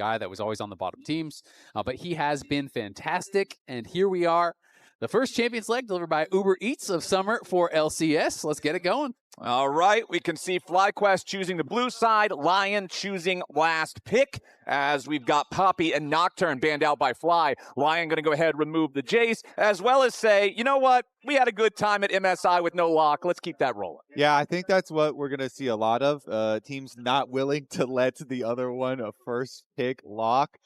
guy that was always on the bottom teams, but he has been fantastic. And here we are, the first Champions Leg delivered by Uber Eats of summer for LCS. Let's get it going. All right, we can see FlyQuest choosing the blue side, LYON choosing last pick, as we've got Poppy and Nocturne banned out by Fly. LYON going to go ahead and remove the Jace, as well as say, you know what, we had a good time at MSI with no lock. Let's keep that rolling. Yeah, I think that's what we're going to see a lot of. Teams not willing to let the other one a first pick lock.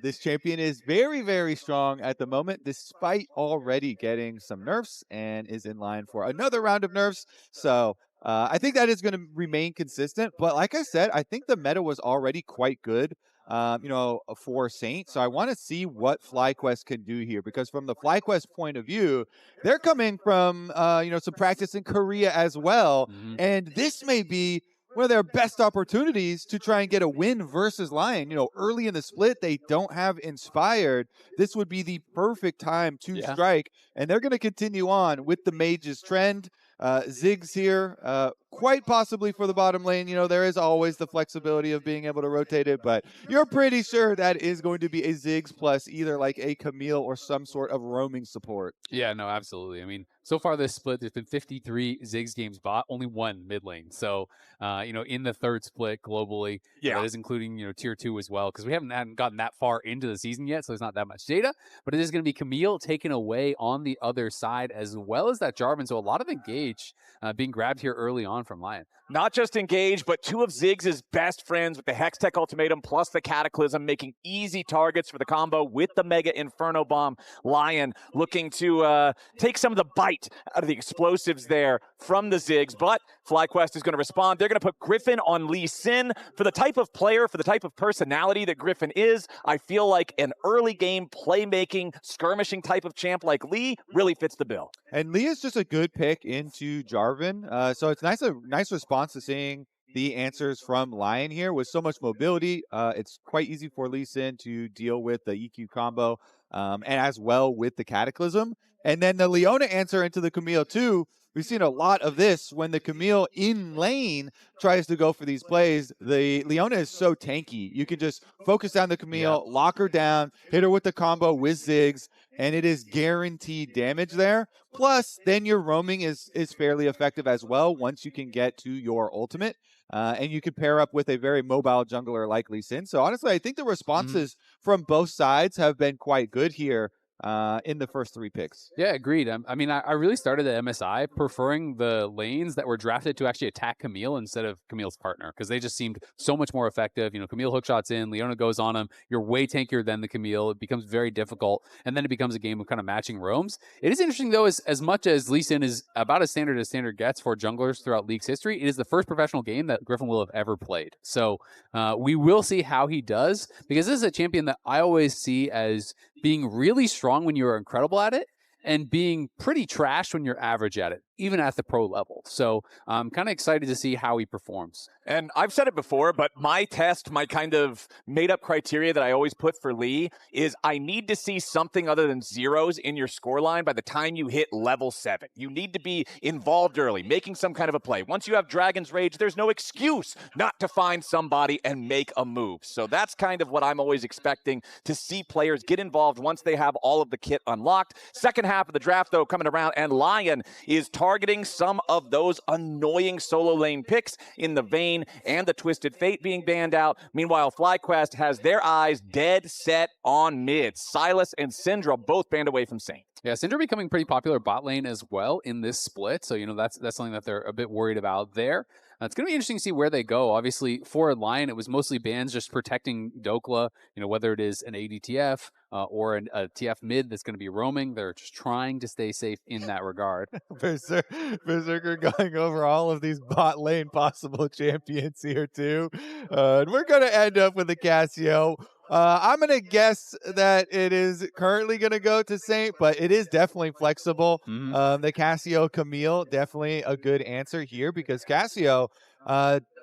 This champion is very, very strong at the moment, despite already getting some nerfs, and is in line for another round of nerfs. So I think that is going to remain consistent. But like I said, I think the meta was already quite good, for Saint. So I want to see what FlyQuest can do here, because from the FlyQuest point of view, they're coming from, some practice in Korea as well. And this may be one of their best opportunities to try and get a win versus LYON. Early in the split, they don't have Inspired. This would be the perfect time to strike, and they're going to continue on with the Mage's trend. Ziggs here, quite possibly for the bottom lane. There is always the flexibility of being able to rotate it, but you're pretty sure that is going to be a Ziggs plus either like a Camille or some sort of roaming support. Yeah, no, absolutely. I mean, so far this split, there's been 53 Ziggs games bought, only one mid lane. So, in the third split globally, that is including, tier 2 as well, because we haven't gotten that far into the season yet, so there's not that much data. But it is going to be Camille taken away on the other side, as well as that Jarvan. So a lot of engage being grabbed here early on from LYON. Not just engage, but two of Ziggs' best friends with the Hextech Ultimatum plus the Cataclysm, making easy targets for the combo with the Mega Inferno Bomb. LYON looking to take some of the bite out of the explosives there from the Ziggs, but FlyQuest is going to respond. They're going to put Gryffin on Lee Sin. For the type of player, for the type of personality that Gryffin is, I feel like an early game playmaking, skirmishing type of champ like Lee really fits the bill. And Lee is just a good pick into Jarvan. So it's a nice response to seeing the answers from LYON here with so much mobility. It's quite easy for Lee Sin to deal with the EQ combo, and as well with the Cataclysm. And then the Leona answer into the Camille too. We've seen a lot of this when the Camille in lane tries to go for these plays. The Leona is so tanky. You can just focus on the Camille, lock her down, hit her with the combo with Ziggs, and it is guaranteed damage there. Plus, then your roaming is fairly effective as well once you can get to your ultimate. And you can pair up with a very mobile jungler like Lee Sin. So honestly, I think the responses from both sides have been quite good here in the first 3 picks. Yeah, agreed. I mean, I really started at MSI preferring the lanes that were drafted to actually attack Camille instead of Camille's partner, because they just seemed so much more effective. Camille hookshots in, Leona goes on him. You're way tankier than the Camille. It becomes very difficult, and then it becomes a game of kind of matching roams. It is interesting, though, as much as Lee Sin is about as standard gets for junglers throughout League's history, it is the first professional game that Gryffin will have ever played. So we will see how he does, because this is a champion that I always see as being really strong when you're incredible at it, and being pretty trash when you're average at it, even at the pro level. So I'm kind of excited to see how he performs. And I've said it before, but my test, my kind of made-up criteria that I always put for Lee is I need to see something other than zeros in your scoreline by the time you hit level 7. You need to be involved early, making some kind of a play. Once you have Dragon's Rage, there's no excuse not to find somebody and make a move. So that's kind of what I'm always expecting to see players get involved once they have all of the kit unlocked. Second half of the draft, though, coming around, and LYON is targeting some of those annoying solo lane picks in the Vayne and the Twisted Fate being banned out. Meanwhile, FlyQuest has their eyes dead set on mid. Silas and Syndra both banned away from Saint. Yeah, Syndra becoming pretty popular bot lane as well in this split. So, that's something that they're a bit worried about there. It's going to be interesting to see where they go. Obviously, for LYON, it was mostly bans just protecting Dhokla, whether it is an ADTF or a TF mid that's going to be roaming. They're just trying to stay safe in that regard. Berserker going over all of these bot lane possible champions here, too. And we're going to end up with a Cassio. I'm going to guess that it is currently going to go to Saint, but it is definitely flexible. The Cassio Camille, definitely a good answer here, because Cassio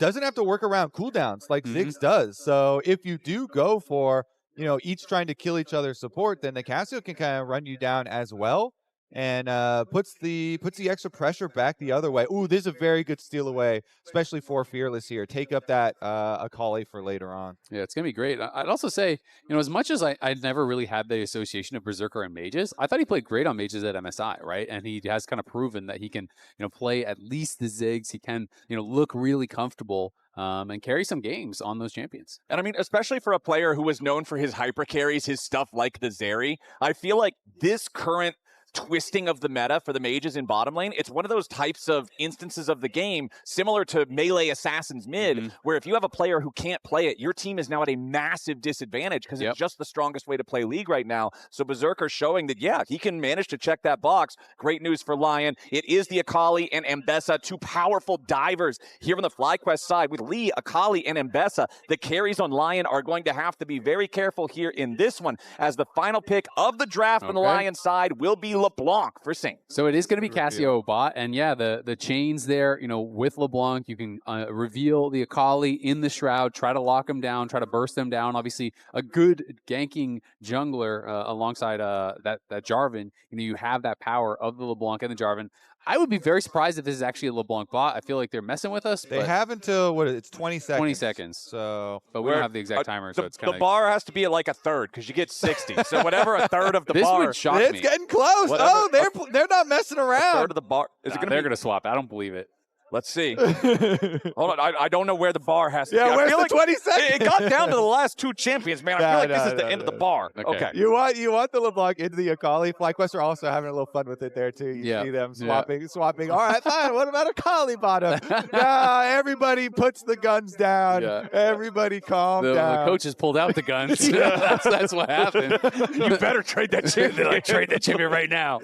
doesn't have to work around cooldowns like Ziggs does. So if you do go for, each trying to kill each other's support, then the Cassio can kind of run you down as well. and puts the extra pressure back the other way. Ooh, this is a very good steal away, especially for Fearless here. Take up that Akali for later on. Yeah, it's gonna be great. I'd also say, as much as I'd never really had the association of Berserker and mages, I thought he played great on mages at MSI, right? And he has kind of proven that he can, play at least the Ziggs. He can, look really comfortable and carry some games on those champions. And I mean, especially for a player who was known for his hyper carries, his stuff like the Zeri, I feel like this current twisting of the meta for the mages in bottom lane, it's one of those types of instances of the game similar to melee assassins mid, where if you have a player who can't play it, your team is now at a massive disadvantage because it's just the strongest way to play League right now. So Berserker showing that, yeah, he can manage to check that box. Great news for LYON. It is the Akali and Ambessa, two powerful divers here on the FlyQuest side with Lee, Akali, and Ambessa. The carries on LYON are going to have to be very careful here in this one, as the final pick of the draft on the LYON side will be LeBlanc for Saint. So it is going to be Cassio bot, and yeah, the chains there, with LeBlanc, you can reveal the Akali in the Shroud, try to lock him down, try to burst them down. Obviously, a good ganking jungler alongside that Jarvan, you have that power of the LeBlanc and the Jarvan. I would be very surprised if this is actually a LeBlanc bot. I feel like they're messing with us. They have until, it's 20 seconds. 20 seconds. So, but we don't have the exact timer, so it's kind of... The bar has to be at like a third, because you get 60. So whatever a third of the this bar... would shock me. It's getting close. Whatever, they're not messing around. A third of the bar... They're going to swap. I don't believe it. Let's see. Hold on, I don't know where the bar has to be. Yeah, where's the like 20 seconds? It got down to the last two champions, man. I feel like this is the end of the bar. Okay. You want the LeBlanc into the Akali. FlyQuest are also having a little fun with it there, too. You see them swapping. All right, fine. What about Akali bottom? Nah, everybody puts the guns down. Yeah. Everybody calm down. The coaches pulled out the guns. That's what happened. You better trade that champion. Like, trade that champion right now.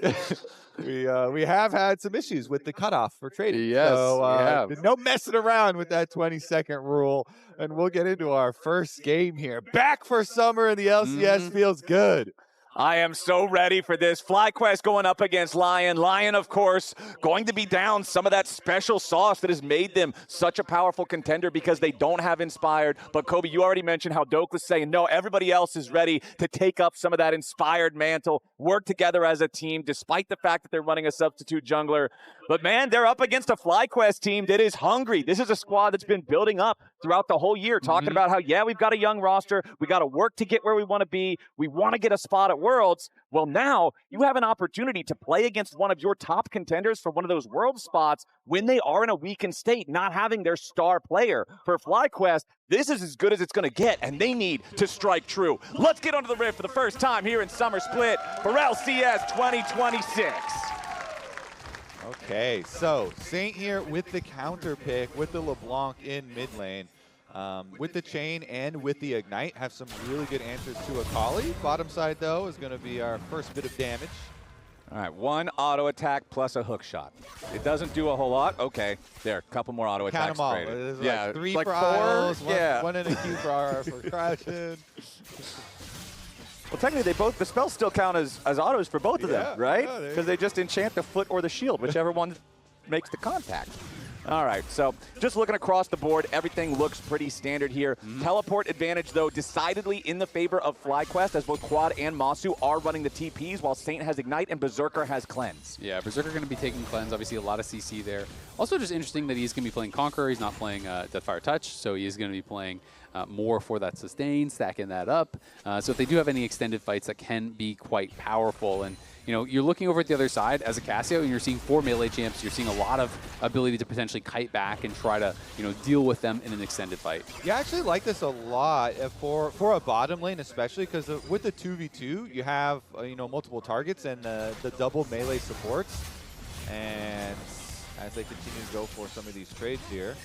We have had some issues with the cutoff for trading. Yes, so no messing around with that 20-second rule. And we'll get into our first game here. Back for summer in the LCS feels good. I am so ready for this. FlyQuest going up against LYON. LYON, of course, going to be down some of that special sauce that has made them such a powerful contender because they don't have Inspired. But, Kobe, you already mentioned how Dhokla's saying, no, everybody else is ready to take up some of that Inspired mantle, work together as a team, despite the fact that they're running a substitute jungler. But, man, they're up against a FlyQuest team that is hungry. This is a squad that's been building up throughout the whole year, talking about how, yeah, we've got a young roster. We got to work to get where we want to be. We want to get a spot at Worlds. Well, now you have an opportunity to play against one of your top contenders for one of those world spots when they are in a weakened state, not having their star player. For FlyQuest, this is as good as it's going to get, and they need to strike true. Let's get onto the rift for the first time here in Summer Split for LCS 2026. Okay, so Saint here with the counter pick with the LeBlanc in mid lane. With the chain and with the ignite, have some really good answers to Akali. Bottom side, though, is going to be our first bit of damage. All right, one auto attack plus a hook shot. It doesn't do a whole lot. Okay, there, a couple more auto attacks. Count them all. Yeah, like 3 like for 4. Isles, Yeah, one and a Q for Cryogen. Well, technically, the spells still count as autos for both of them, right? Because they just enchant the foot or the shield, whichever one makes the contact. All right, so just looking across the board, everything looks pretty standard here. Teleport advantage, though, decidedly in the favor of FlyQuest, as both Quad and Massu are running the TPs, while Saint has Ignite and Berserker has Cleanse. Yeah, Berserker going to be taking Cleanse. Obviously, a lot of CC there. Also, just interesting that he's going to be playing Conqueror. He's not playing Deathfire Touch, so he is going to be playing more for that sustain, stacking that up. So if they do have any extended fights, that can be quite powerful. And you're looking over at the other side as a Cassio, and you're seeing 4 melee champs. You're seeing a lot of ability to potentially kite back and try to, deal with them in an extended fight. Yeah, I actually like this a lot for a bottom lane, especially because with the 2v2, you have multiple targets and the double melee supports. And as they continue to go for some of these trades here.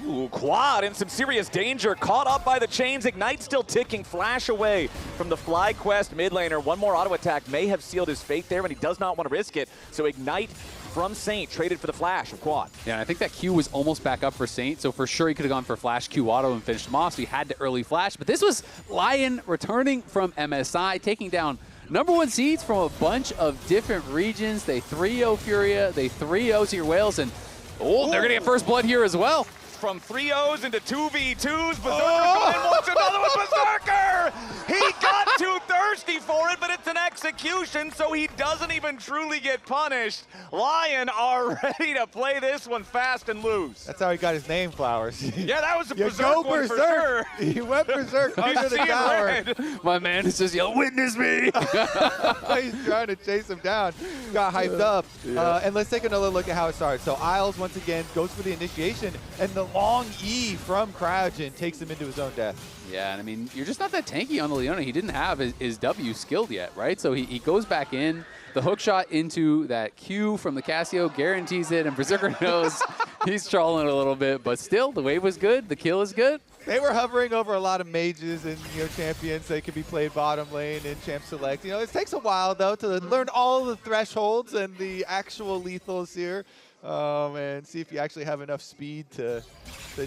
Ooh, Quad in some serious danger, caught up by the chains. Ignite still ticking, flash away from the FlyQuest mid laner. One more auto attack may have sealed his fate there, and he does not want to risk it. So Ignite from Saint traded for the flash of Quad. Yeah, and I think that Q was almost back up for Saint, so for sure he could have gone for flash Q auto and finished him off, so he had to early flash. But this was LYON returning from MSI, taking down #1 seeds from a bunch of different regions. They 3-0 Furia, they 3-0 to your Whales, and they're going to get first blood here as well. From 3-0s into 2v2s, Berserker going in, wants another one, Berserker! He got too thirsty for it, but it's It's an execution, so he doesn't even truly get punished. LYON are ready to play this one fast and loose. That's how he got his name, Flowers. Yeah, that was a You berserk go one for berserk. sure. He went berserk under the seeing tower. red. My man is just yelling, "Witness me!" He's trying to chase him down. Got hyped up. And let's take another look at how it starts. So Isles, once again, goes for the initiation, and the long E from Cryogen takes him into his own death. Yeah, and I mean, you're just not that tanky on the Leona. He didn't have his W skilled yet, right? So he goes back in. The hook shot into that Q from the Cassio guarantees it, and Berserker knows he's trolling a little bit, but still, the wave was good. The kill is good. They were hovering over a lot of mages and champions that could be played bottom lane in Champ Select. It takes a while though to learn all the thresholds and the actual lethals here, and see if you actually have enough speed to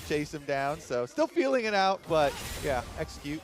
chase him down. So still feeling it out, but yeah, execute.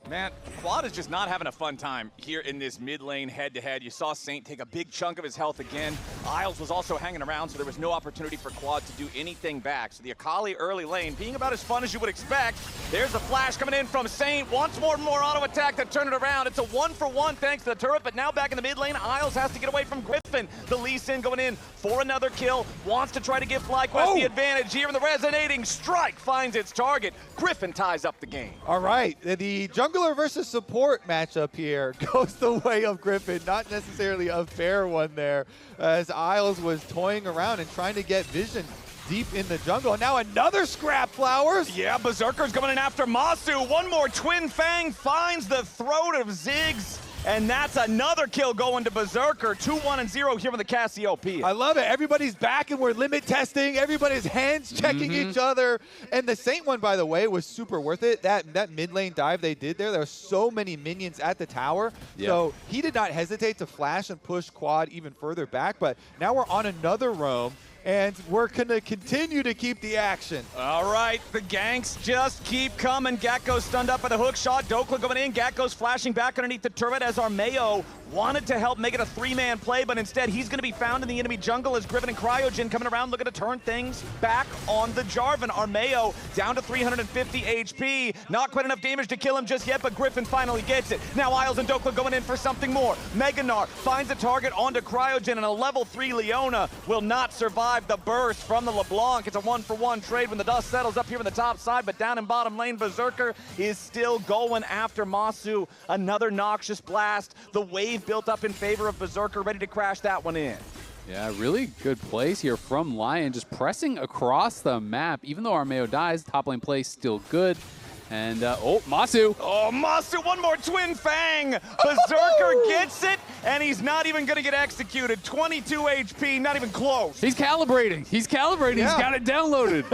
Man, Quad is just not having a fun time here in this mid lane head-to-head. You saw Saint take a big chunk of his health again. Isles was also hanging around, so there was no opportunity for Quad to do anything back. So the Akali early lane being about as fun as you would expect. There's a flash coming in from Saint. Once more auto attack to turn it around. It's a 1-for-1 thanks to the turret, but now back in the mid lane, Isles has to get away from Gryffin. The Lee Sin going in for another kill. Wants to try to give FlyQuest the advantage here in the resonating strike. Finds its target. Gryffin ties up the game. All right, the jungler versus support matchup here goes the way of Gryffin. Not necessarily a fair one there, as Isles was toying around and trying to get vision deep in the jungle. And now another scrap, Flowers. Yeah, Berserker's coming in after Massu. One more Twin Fang finds the throat of Ziggs. And that's another kill going to Berserker. 2-1-0 here with the Cassiopeia. I love it. Everybody's back and we're limit testing. Everybody's hands checking each other. And the Saint one, by the way, was super worth it. That mid lane dive they did there were so many minions at the tower. Yeah. So he did not hesitate to flash and push Quad even further back. But now we're on another roam, and we're going to continue to keep the action. All right, the ganks just keep coming. Gakgos stunned up by the hook shot. Dhokla going in. Gakgos flashing back underneath the turret as Armao wanted to help make it a three-man play, but instead he's going to be found in the enemy jungle as Gryffin and Cryogen coming around looking to turn things back on the Jarvan. Armao down to 350 HP. Not quite enough damage to kill him just yet, but Gryffin finally gets it. Now Isles and Dhokla going in for something more. Gnar finds a target onto Cryogen, and a level 3 Leona will not survive the burst from the LeBlanc. It's a 1-for-1 trade when the dust settles up here on the top side, but down in bottom lane, Berserker is still going after Massu. Another noxious blast. The wave built up in favor of Berserker, ready to crash that one in. Yeah, really good plays here from LYON, just pressing across the map. Even though Armao dies, top lane play still good. And, Massu. Oh, Massu, one more Twin Fang. Berserker gets it, and he's not even going to get executed. 22 HP, not even close. He's calibrating. He's calibrating. Yeah. He's got it downloaded.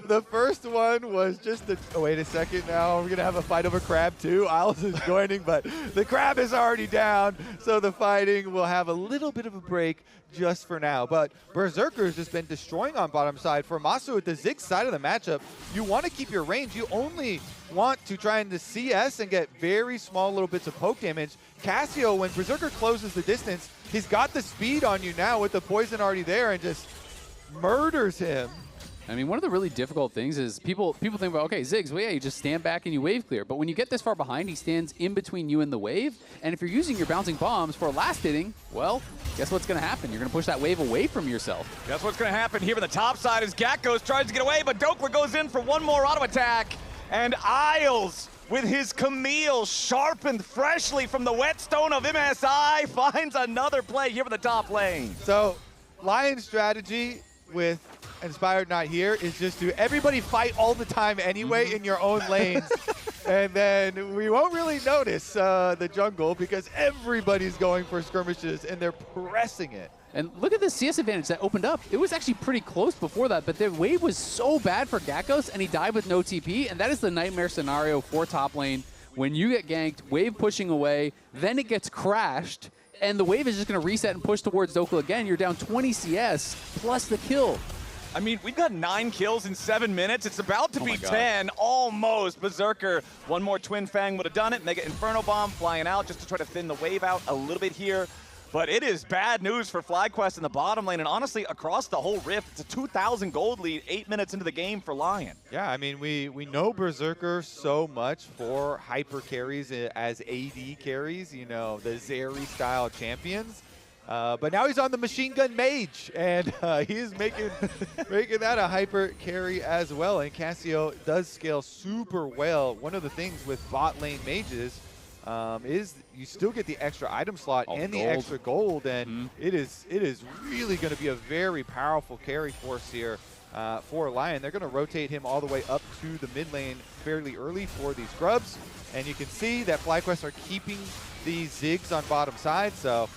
The first one was just a... Oh, wait a second now. We're going to have a fight over Crab, too. Isles is joining, but the Crab is already down, so the fighting will have a little bit of a break just for now. But Berserker's just been destroying on bottom side. For Massu at the Ziggs side of the matchup, you want to keep your range. You only want to try and CS and get very small little bits of poke damage. Cassio, when Berserker closes the distance, he's got the speed on you now with the poison already there and just murders him. I mean, one of the really difficult things is people think about, okay, Ziggs, well, yeah, you just stand back and you wave clear. But when you get this far behind, he stands in between you and the wave. And if you're using your bouncing bombs for last hitting, well, guess what's going to happen? You're going to push that wave away from yourself. That's what's going to happen here on the top side as Gakgos tries to get away, but Dhokla goes in for one more auto attack. And Isles, with his Camille sharpened freshly from the whetstone of MSI, finds another play here for the top lane. So, LYON's strategy with Inspired Not Here is just to everybody fight all the time anyway in your own lanes. And then we won't really notice the jungle because everybody's going for skirmishes and they're pressing it. And look at the CS advantage that opened up. It was actually pretty close before that, but the wave was so bad for Gakgos, and he died with no TP, and that is the nightmare scenario for top lane. When you get ganked, wave pushing away, then it gets crashed, and the wave is just going to reset and push towards Dhokla again. You're down 20 CS plus the kill. I mean, we've got 9 kills in 7 minutes. It's about to be 10, almost. Berserker, one more Twin Fang would have done it. Mega Inferno Bomb flying out just to try to thin the wave out a little bit here. But it is bad news for FlyQuest in the bottom lane, and honestly, across the whole Rift, it's a 2,000 gold lead 8 minutes into the game for LYON. Yeah, I mean, we know Berserker so much for hyper carries as AD carries, you know, the Zeri-style champions. But now he's on the machine gun mage, and he is making that a hyper carry as well. And Cassio does scale super well. One of the things with bot lane mages is you still get the extra item slot and the extra gold, and it is really going to be a very powerful carry force here for LYON. They're going to rotate him all the way up to the mid lane fairly early for these grubs, and you can see that FlyQuest are keeping the Ziggs on bottom side, so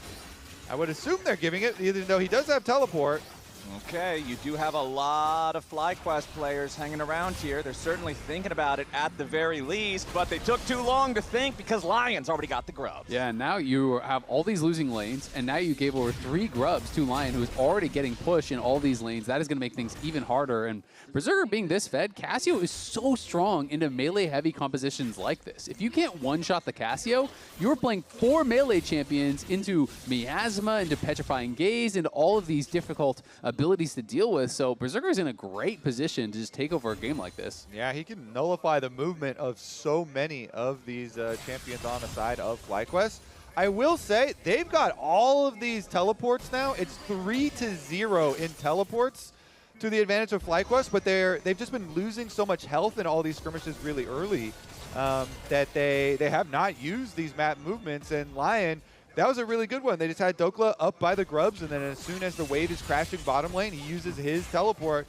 I would assume they're giving it, even though he does have teleport. Okay, you do have a lot of FlyQuest players hanging around here. They're certainly thinking about it at the very least, but they took too long to think because LYON's already got the grubs. Yeah, now you have all these losing lanes, and now you gave over 3 grubs to LYON, who is already getting pushed in all these lanes. That is going to make things even harder. And Berserker being this fed, Cassio is so strong into melee-heavy compositions like this. If you can't one-shot the Cassio, you're playing 4 melee champions into Miasma, into Petrifying Gaze, into all of these difficult abilities to deal with. So Berserker's in a great position to just take over a game like this. Yeah, he can nullify the movement of so many of these champions on the side of FlyQuest. I will say, they've got all of these teleports now. It's 3-0 in teleports to the advantage of FlyQuest, but they've just been losing so much health in all these skirmishes really early that they have not used these map movements, and LYON, that was a really good one. They just had Dhokla up by the grubs, and then as soon as the wave is crashing bottom lane, he uses his teleport.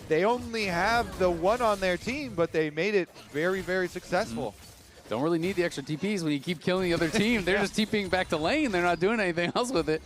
They only have the one on their team, but they made it very, very successful. Don't really need the extra TPs when you keep killing the other team. They're just TPing back to lane. They're not doing anything else with it.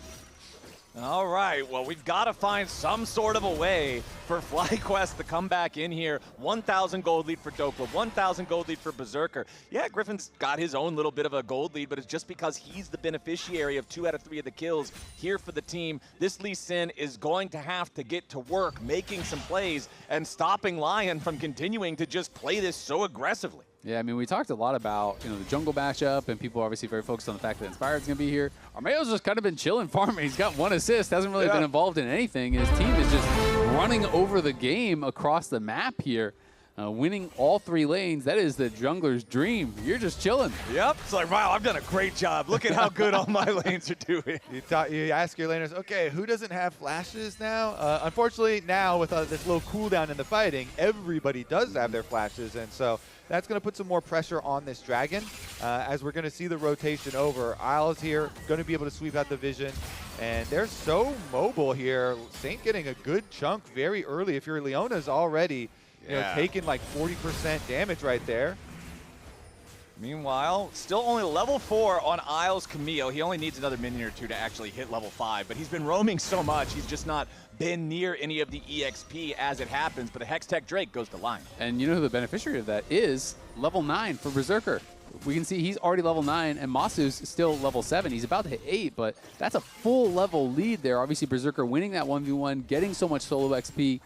All right, well, we've got to find some sort of a way for FlyQuest to come back in here. 1,000 gold lead for Dhokla, 1,000 gold lead for Berserker. Yeah, Gryffin's got his own little bit of a gold lead, but it's just because he's the beneficiary of 2 out of 3 of the kills here for the team. This Lee Sin is going to have to get to work, making some plays and stopping LYON from continuing to just play this so aggressively. Yeah, I mean, we talked a lot about, you know, the jungle matchup, and people are obviously very focused on the fact that Inspired's going to be here. Armao's just kind of been chilling farming. He's got 1 assist, hasn't really been involved in anything, and his team is just running over the game across the map here, winning all 3 lanes. That is the jungler's dream. You're just chilling. Yep, it's like, wow, I've done a great job. Look at how good all my lanes are doing. You ask your laners, okay, who doesn't have flashes now? Unfortunately, now with this little cooldown in the fighting, everybody does have their flashes, and so that's going to put some more pressure on this dragon as we're going to see the rotation over. Isles here, going to be able to sweep out the vision, and they're so mobile here. Saint getting a good chunk very early. If your Leona's already taking like 40% damage right there. Meanwhile, still only level 4 on Isles Camille. He only needs another minion or 2 to actually hit level 5, but he's been roaming so much, he's just not been near any of the EXP as it happens, but the Hextech Drake goes to LYON. And you know who the beneficiary of that is? Level 9 for Berserker. We can see he's already level 9, and Massu's still level 7. He's about to hit 8, but that's a full level lead there. Obviously, Berserker winning that 1v1, getting so much solo XP.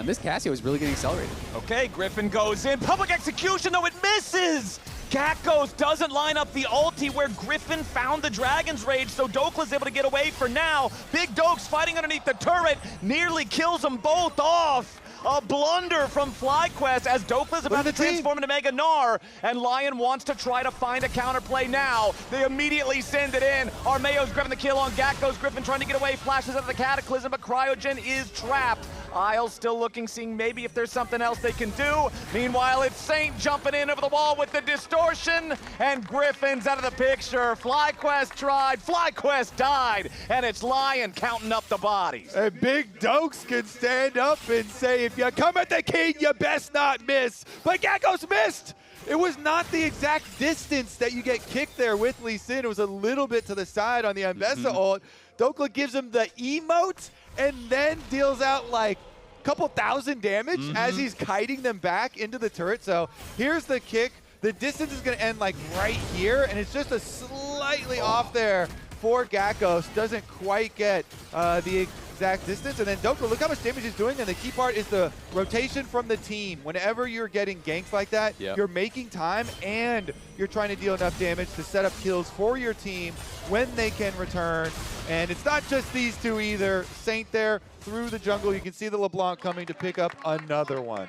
This Cassio is really getting accelerated. Okay, Gryffin goes in. Public execution, though, it misses! Gakgos doesn't line up the ulti where Gryffin found the Dragon's Rage, so Dhokla's able to get away for now. Big Dokes fighting underneath the turret, nearly kills them both off. A blunder from FlyQuest as Dhokla's about to transform into Mega Gnar, and LYON wants to try to find a counterplay now. They immediately send it in. Armao's grabbing the kill on Gakgos. Gryffin trying to get away, flashes out of the Cataclysm, but Cryogen is trapped. Isles still looking, seeing maybe if there's something else they can do. Meanwhile, it's Saint jumping in over the wall with the distortion, and Gryffin's out of the picture. FlyQuest tried, FlyQuest died, and it's LYON counting up the bodies. And Big Dokes can stand up and say, if you come at the king, you best not miss. But Gakgos missed. It was not the exact distance that you get kicked there with Lee Sin. It was a little bit to the side on the Ambessa ult. Dhokla gives him the emote and then deals out like a couple thousand damage as he's kiting them back into the turret. So here's the kick. The distance is going to end like right here, and it's just a slightly off there for Gakgos. Doesn't quite get the exact distance. And then Dhokla, look how much damage he's doing. And the key part is the rotation from the team. Whenever you're getting ganks like that, you're making time and you're trying to deal enough damage to set up kills for your team when they can return. And it's not just these two either. Saint there through the jungle. You can see the LeBlanc coming to pick up another one.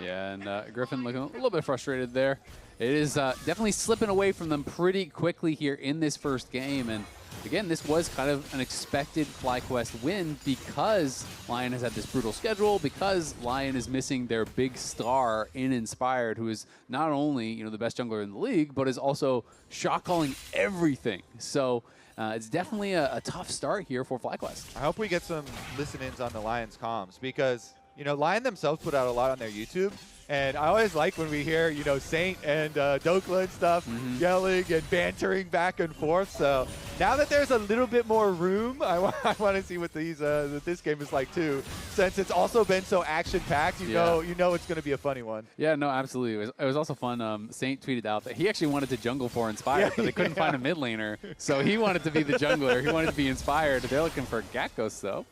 Yeah, and Gryffin looking a little bit frustrated there. It is definitely slipping away from them pretty quickly here in this first game. And again, this was kind of an expected FlyQuest win because LYON has had this brutal schedule, because LYON is missing their big star in Inspired, who is not only the best jungler in the league, but is also shot calling everything. So it's definitely a tough start here for FlyQuest. I hope we get some listen-ins on the Lions comms because, LYON themselves put out a lot on their YouTube. And I always like when we hear, Saint and Dhokla and stuff yelling and bantering back and forth. So now that there's a little bit more room, I want to see what this game is like too. Since it's also been so action-packed, you know it's going to be a funny one. Yeah, no, absolutely. It was also fun. Saint tweeted out that he actually wanted to jungle for Inspired, but they couldn't find a mid laner. So he wanted to be the jungler. He wanted to be Inspired. They're looking for Gakgos though.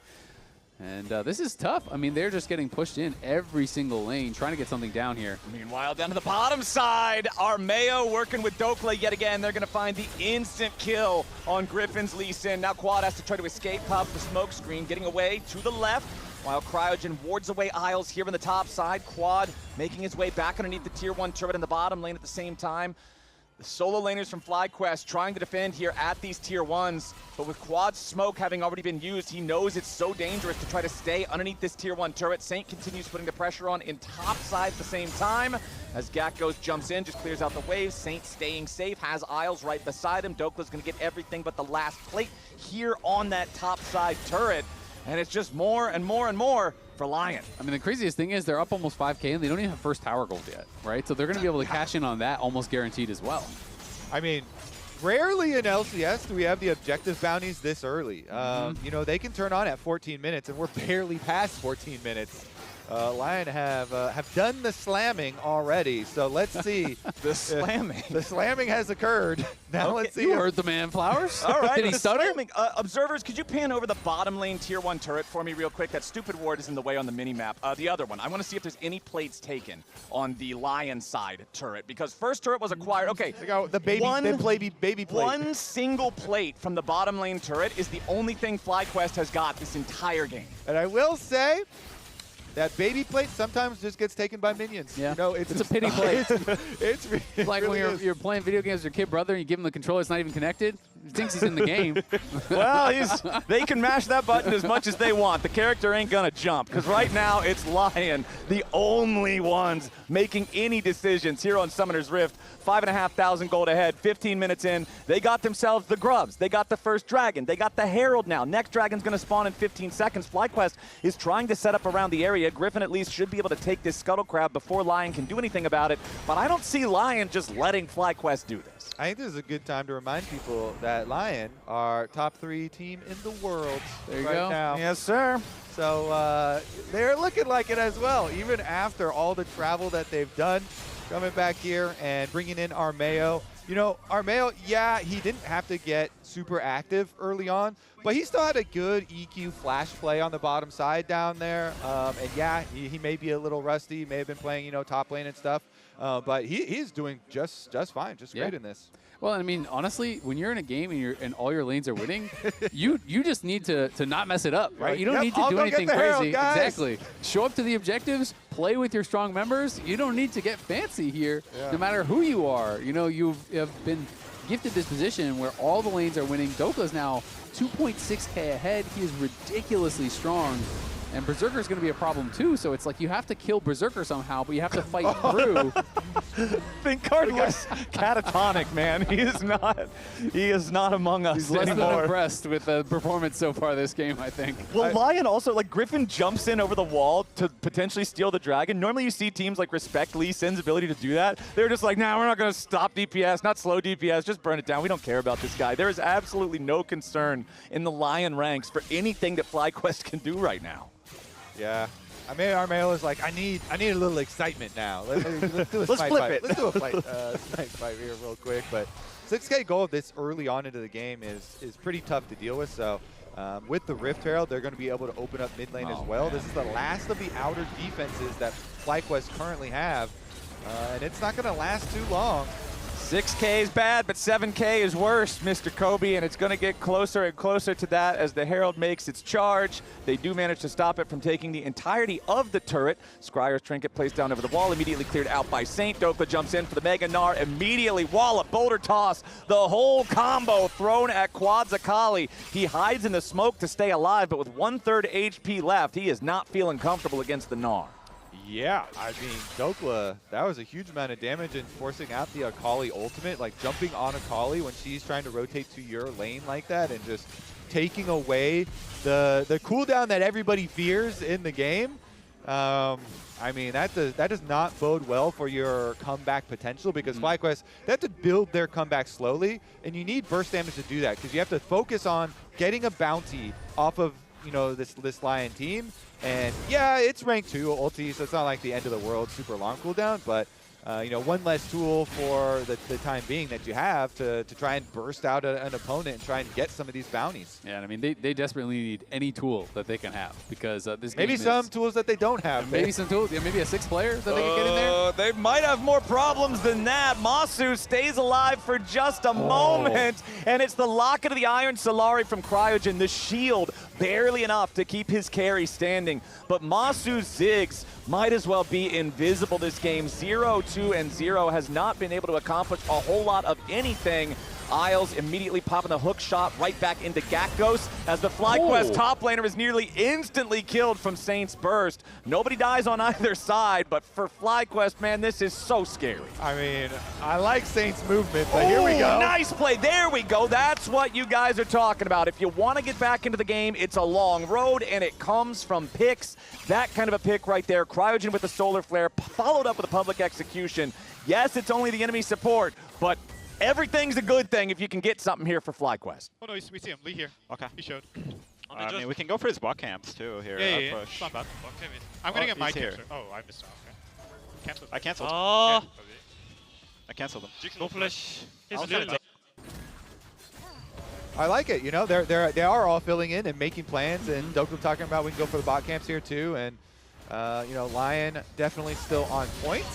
And this is tough. I mean, they're just getting pushed in every single lane, trying to get something down here. Meanwhile, down to the bottom side, Armao working with Dhokla yet again. They're going to find the instant kill on Griffin's Lee Sin. Now Quad has to try to escape past the smoke screen, getting away to the left, while Cryogen wards away Isles here on the top side. Quad making his way back underneath the tier 1 turret in the bottom lane at the same time. The solo laners from FlyQuest trying to defend here at these tier 1s, but with Quad's smoke having already been used, he knows it's so dangerous to try to stay underneath this tier 1 turret. Saint continues putting the pressure on in top side at the same time. As Gakgos jumps in, just clears out the wave. Saint staying safe, has Isles right beside him. Dokla's gonna get everything but the last plate here on that top side turret. And it's just more and more and more for LYON. I mean, the craziest thing is they're up almost 5K and they don't even have first tower gold yet, right? So they're going to be able to cash in on that almost guaranteed as well. I mean, rarely in LCS do we have the objective bounties this early. They can turn on at 14 minutes and we're barely past 14 minutes. LYON have done the slamming already, so let's see. The slamming. The slamming has occurred. Now let's see. You heard the man, Flowers. All right. Did he stutter? Slamming. Observers, could you pan over the bottom lane tier 1 turret for me real quick? That stupid ward is in the way on the mini-map. The other one. I want to see if there's any plates taken on the LYON side turret, because first turret was acquired. Okay. The baby plate. One single plate from the bottom lane turret is the only thing FlyQuest has got this entire game. And I will say, that baby plate sometimes just gets taken by minions. Yeah, it's a pity plate. It's like really when you're playing video games with your kid brother and you give him the controller, it's not even connected. He thinks he's in the game. Well, they can mash that button as much as they want. The character ain't gonna jump, because right now it's LYON, the only ones making any decisions here on Summoner's Rift. 5,500 gold ahead, 15 minutes in. They got themselves the grubs. They got the first dragon. They got the Herald now. Next dragon's gonna spawn in 15 seconds. FlyQuest is trying to set up around the area. Gryffin at least should be able to take this Scuttle Crab before LYON can do anything about it, but I don't see LYON just letting FlyQuest do this. I think this is a good time to remind people that LYON are top 3 team in the world there you right go. now. Yes, sir. So they're looking like it as well, even after all the travel that they've done, coming back here and bringing in Armao. Armao, yeah, he didn't have to get super active early on, but he still had a good EQ flash play on the bottom side down there. And yeah, he may be a little rusty, he may have been playing, top lane and stuff, but he's doing just fine, just great in this. Well, I mean, honestly, when you're in a game and all your lanes are winning, you just need to not mess it up, right? You don't need to do anything crazy. Exactly. Show up to the objectives, play with your strong members. You don't need to get fancy here, no matter who you are. You have been gifted this position where all the lanes are winning. Dhokla's now 2.6K ahead. He is ridiculously strong. And Berserker is going to be a problem too, so it's like you have to kill Berserker somehow, but you have to fight through. Thinkard looks catatonic, man. He is not among us He's less anymore. than impressed with the performance so far this game, I think. Well, LYON also, Gryffin jumps in over the wall to potentially steal the dragon. Normally you see teams respect Lee Sin's ability to do that. They're just like, nah, we're not going to stop DPS, not slow DPS, just burn it down. We don't care about this guy. There is absolutely no concern in the LYON ranks for anything that FlyQuest can do right now. Yeah. I mean, Armao is like, I need a little excitement now. Let's do a Let's smite flip fight. it. Let's do a smite fight here real quick. But 6K gold this early on into the game is pretty tough to deal with. So With the Rift Herald, they're going to be able to open up mid lane as well. Man. This is the last of the outer defenses that FlyQuest currently have, and it's not going to last too long. 6K is bad, but 7K is worse, Mr. Kobe, and it's going to get closer and closer to that as the Herald makes its charge. They do manage to stop it from taking the entirety of the turret. Scryer's trinket placed down over the wall, immediately cleared out by Saint. Dhokla jumps in for the Mega Gnar, immediately wallop, boulder toss, the whole combo thrown at Quad's Akali. He hides in the smoke to stay alive, but with 1/3 HP left, he is not feeling comfortable against the Gnar. Yeah, I mean, Dhokla, that was a huge amount of damage and forcing out the Akali ultimate, like jumping on Akali when she's trying to rotate to your lane like that and just taking away the cooldown that everybody fears in the game. I mean, that does not bode well for your comeback potential because FlyQuest, they have to build their comeback slowly, and you need burst damage to do that because you have to focus on getting a bounty off of, you know, this LYON team. And yeah, it's rank 2 ulti, so it's not like the end of the world, super long cooldown, but you know, one less tool for the time being that you have to try and burst out an opponent and try and get some of these bounties. Yeah, and I mean, they desperately need any tool that they can have because this maybe game some tools that they don't have. Maybe some tools, yeah, maybe a 6th player that they can get in there. They might have more problems than that. Massu stays alive for just a moment, and it's the Locket of the Iron Solari from Cryogen, the shield, barely enough to keep his carry standing. But Massu's Ziggs might as well be invisible this game. 0-2-0 has not been able to accomplish a whole lot of anything. Isles immediately popping the hook shot right back into Gakgos as the FlyQuest top laner is nearly instantly killed from Saint's burst. Nobody dies on either side, but for FlyQuest, man, this is so scary. I mean, I like Saint's movement, but here we go. Nice play. There we go. That's what you guys are talking about. If you want to get back into the game, it's a long road, and it comes from picks. That kind of a pick right there. Cryogen with the solar flare, followed up with a public execution. Yes, it's only the enemy support, but everything's a good thing if you can get something here for FlyQuest. Oh no, we see him. Lee here. Okay. He showed. I mean, we can go for his bot camps too here. Yeah. Push. It's not bad. Okay, I'm gonna get my he's here. capture. Oh, I missed out. Okay. Cancelled. I canceled. Oh. I canceled them. No flash. He's I'll a little. I like it. You know, they are all filling in and making plans, and Dhokla talking about we can go for the bot camps here too, and you know, LYON definitely still on point.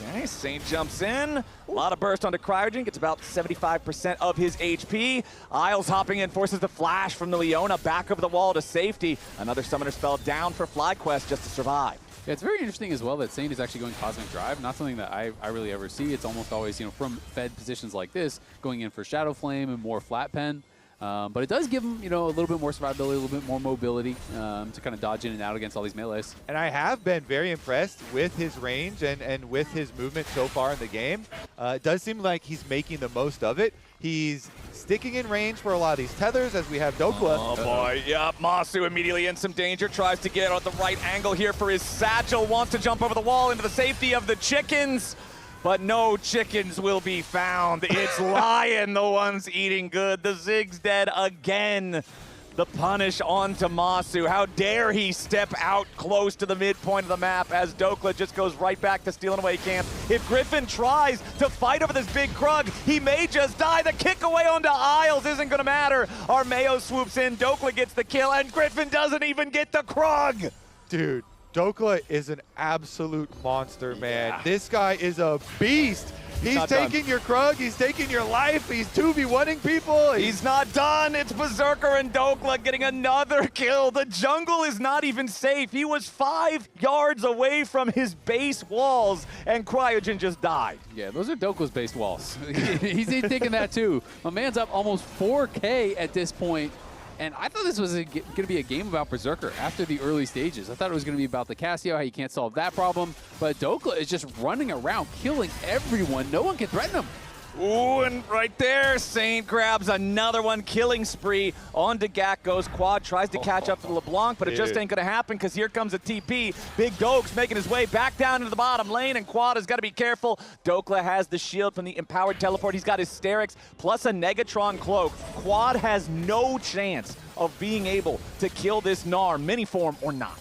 Okay, Saint jumps in. A lot of burst onto Cryogen, gets about 75% of his HP. Isles hopping in, forces the flash from the Leona back over the wall to safety. Another summoner spell down for FlyQuest just to survive. Yeah, it's very interesting as well that Saint is actually going Cosmic Drive. Not something that I really ever see. It's almost always, you know, from fed positions like this, going in for Shadow Flame and more flat pen. But it does give him, you know, a little bit more survivability, a little bit more mobility to kind of dodge in and out against all these melees. And I have been very impressed with his range and with his movement so far in the game. It does seem like he's making the most of it. He's sticking in range for a lot of these tethers as we have Dhokla. Oh boy, yep, Massu immediately in some danger, tries to get on the right angle here for his satchel, wants to jump over the wall into the safety of the chickens. But no chickens will be found. It's LYON, the ones eating good. The Ziggs dead again. The punish onto Massu. How dare he step out close to the midpoint of the map as Dhokla just goes right back to stealing away camp. If Gryffin tries to fight over this big Krug, he may just die. The kick away onto Isles isn't going to matter. Armao swoops in, Dhokla gets the kill, and Gryffin doesn't even get the Krug. Dude, Dhokla is an absolute monster, man. This guy is a beast. He's taking your Krug, he's taking your life, he's 2v1ing people. He's not done. It's Berserker and Dhokla getting another kill. The jungle is not even safe. He was 5 yards away from his base walls, and Cryogen just died. Yeah, those are Dhoklas based walls. he's taking that too. My man's up almost 4K at this point. And I thought this was going to be a game about Berserker after the early stages. I thought it was going to be about the Cassio, how you can't solve that problem. But Dhokla is just running around, killing everyone. No one can threaten him. Ooh, and right there, Saint grabs another one, killing spree onto Gakgos. Quad tries to catch up to LeBlanc, but it just ain't gonna happen because here comes a TP. Big Dokes making his way back down into the bottom lane, and Quad has got to be careful. Dhokla has the shield from the empowered teleport. He's got Hysterics plus a Negatron cloak. Quad has no chance of being able to kill this Gnar, mini-form or not.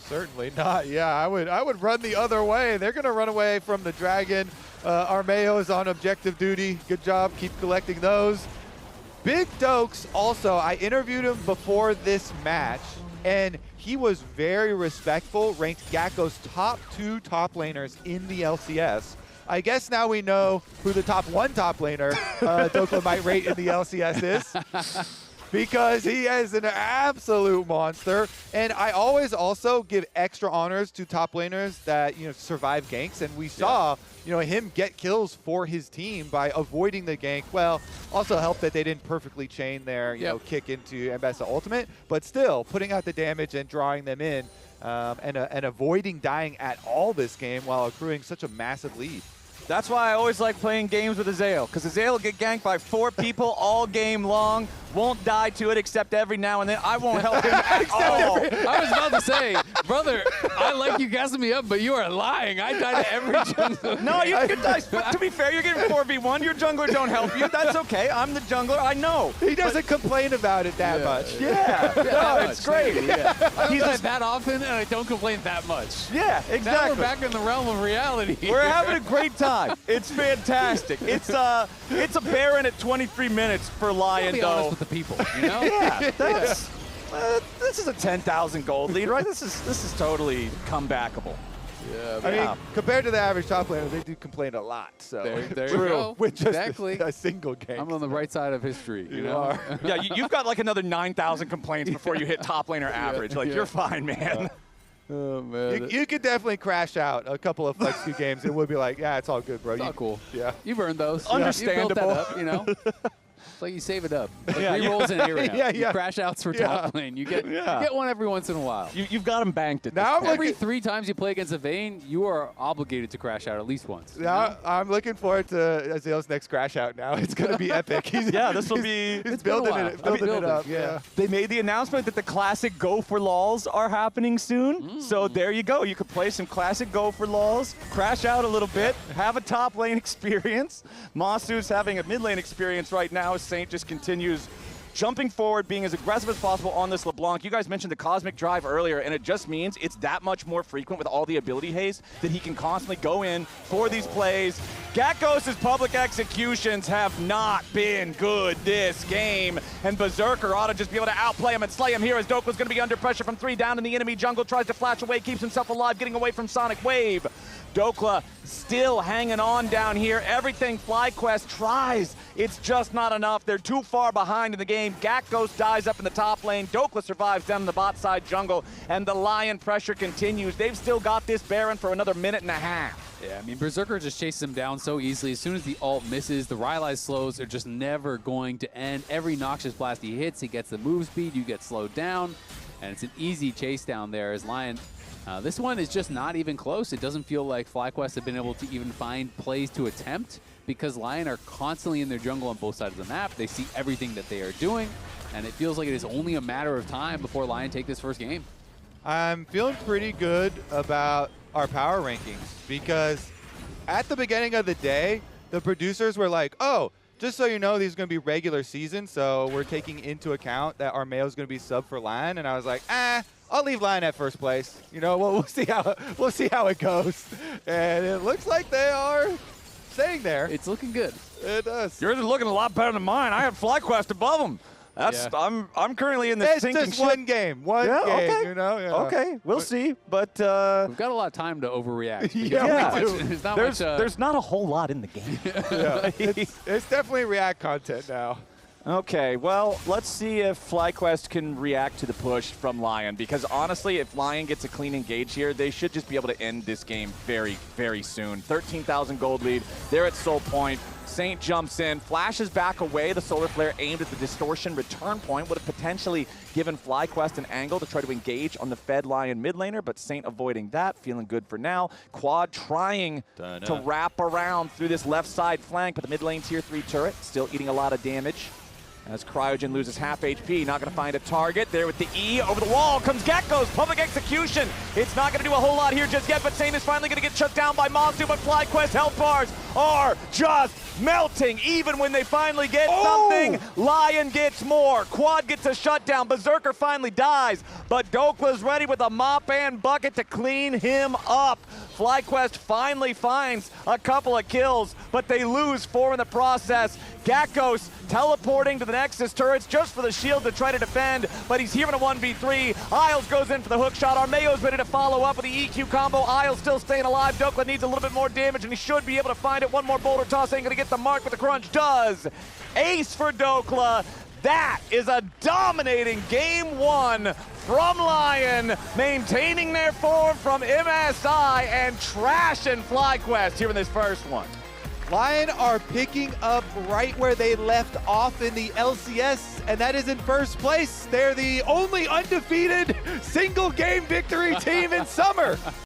Certainly not. Yeah, I would run the other way. They're going to run away from the dragon. Armao is on objective duty. Good job. Keep collecting those. Big Dokes also, I interviewed him before this match, and he was very respectful, ranked Gakgos top 2 top laners in the LCS. I guess now we know who the top 1 top laner Dhokla might rate in the LCS is. Because he is an absolute monster. And I always also give extra honors to top laners that, survive ganks. And we saw, him get kills for his team by avoiding the gank. Well, also helped that they didn't perfectly chain their, kick into Ambessa ultimate. But still, putting out the damage and drawing them in and avoiding dying at all this game while accruing such a massive lead. That's why I always like playing games with Azael, because Azael will get ganked by 4 people all game long, won't die to it except every now and then. I won't help him at all. I was about to say, brother, I like you gassing me up, but you are lying. I die to every jungler. No, you can die. But to be fair, you're getting 4v1. Your jungler don't help you. That's okay. I'm the jungler. I know. He doesn't complain about it that much. Yeah. No, it's great. I don't die that often, and I don't complain that much. Yeah, exactly. Now we're back in the realm of reality. We're having a great time. It's fantastic. It's a Baron at 23 minutes for LYON, be though. honest with the people, Yeah, that's this is a 10,000 gold lead, right? This is totally comebackable. Yeah, I mean, compared to the average top laner, they do complain a lot. So there you go. With just Exactly. a single game. I'm on the right side of history, you know? are. Yeah, you've got like another 9,000 complaints before you hit top laner average. Like, you're fine, man. Oh, man. You could definitely crash out a couple of flex queue games. It would be like, yeah, it's all good, bro. It's all cool. Yeah. You've earned those. Understandable. You built that up, you know? It's like you save it up. Like Yeah, re-rolls in A round. Yeah, You yeah. crash outs for top lane. You get one every once in a while. You've got them banked at this Now I'm point. Every 3 times you play against a Vayne, you are obligated to crash out at least once. Now, I'm looking forward to Azael's next crash out now. It's going to be epic. This will be... He's It's been a building while. it, building it up. Yeah. They made the announcement that the classic Go for Lols are happening soon. So there you go. You could play some classic Go for Lols, crash out a little bit, have a top lane experience. Massu's having a mid lane experience right now. Saint just continues jumping forward, being as aggressive as possible on this LeBlanc. You guys mentioned the Cosmic Drive earlier, and it just means it's that much more frequent with all the ability haste that he can constantly go in for these plays. Gakgos' public executions have not been good this game, and Berserker ought to just be able to outplay him and slay him here as Dhokla's going to be under pressure from 3 down in the enemy jungle, tries to flash away, keeps himself alive, getting away from Sonic Wave. Dhokla still hanging on down here. Everything FlyQuest tries, it's just not enough. They're too far behind in the game. Gakgos dies up in the top lane. Dhokla survives down in the bot side jungle, and the LYON pressure continues. They've still got this Baron for another minute and a half. Yeah, I mean, Berserker just chases him down so easily. As soon as the ult misses, the Rylai's slows are just never going to end. Every Noxious Blast he hits, he gets the move speed, you get slowed down, and it's an easy chase down there as LYON. This one is just not even close. It doesn't feel like FlyQuest have been able to even find plays to attempt because LYON are constantly in their jungle on both sides of the map. They see everything that they are doing, and it feels like it is only a matter of time before LYON take this first game. I'm feeling pretty good about our power rankings because at the beginning of the day, the producers were like, oh, just so you know, these are going to be regular season, so we're taking into account that Armao is going to be sub for LYON, and I was like, I'll leave LYON at first place. You know, we'll see how it goes, and it looks like they are staying there. It's looking good. It does. Yours is looking a lot better than mine. I have FlyQuest above them. That's I'm currently in the It's sinking just ship. one game, okay. you know. Yeah. Okay, we'll see, but We've got a lot of time to overreact. Yeah, there's not a whole lot in the game. Yeah, it's definitely React content now. Okay, well, let's see if FlyQuest can react to the push from LYON, because honestly, if LYON gets a clean engage here, they should just be able to end this game very, very soon. 13,000 gold lead. They're at soul point. Saint jumps in, flashes back away. The solar flare aimed at the distortion return point would have potentially given FlyQuest an angle to try to engage on the fed LYON mid laner, but Saint avoiding that, feeling good for now. Quad trying to wrap around through this left side flank, but the mid lane tier 3 turret still eating a lot of damage. As Cryogen loses half HP, not going to find a target. There with the E, over the wall comes Gakgos, public execution. It's not going to do a whole lot here just yet, but Saint is finally going to get shut down by Massu, but FlyQuest health bars are just melting. Even when they finally get something, LYON gets more. Quad gets a shutdown. Berserker finally dies, but Dhokla's ready with a mop and bucket to clean him up. FlyQuest finally finds a couple of kills, but they lose 4 in the process. Gakgos teleporting to the Nexus turrets just for the shield to try to defend, but he's here in a 1v3. Isles goes in for the hook shot. Armao's ready to follow up with the EQ combo. Isles still staying alive. Dhokla needs a little bit more damage, and he should be able to find it. One more boulder toss ain't going to get the mark, but the crunch does. Ace for Dhokla. That is a dominating game 1 from LYON, maintaining their form from MSI and trashing FlyQuest here in this first one. LYON are picking up right where they left off in the LCS, and that is in first place. They're the only undefeated single game victory team in summer.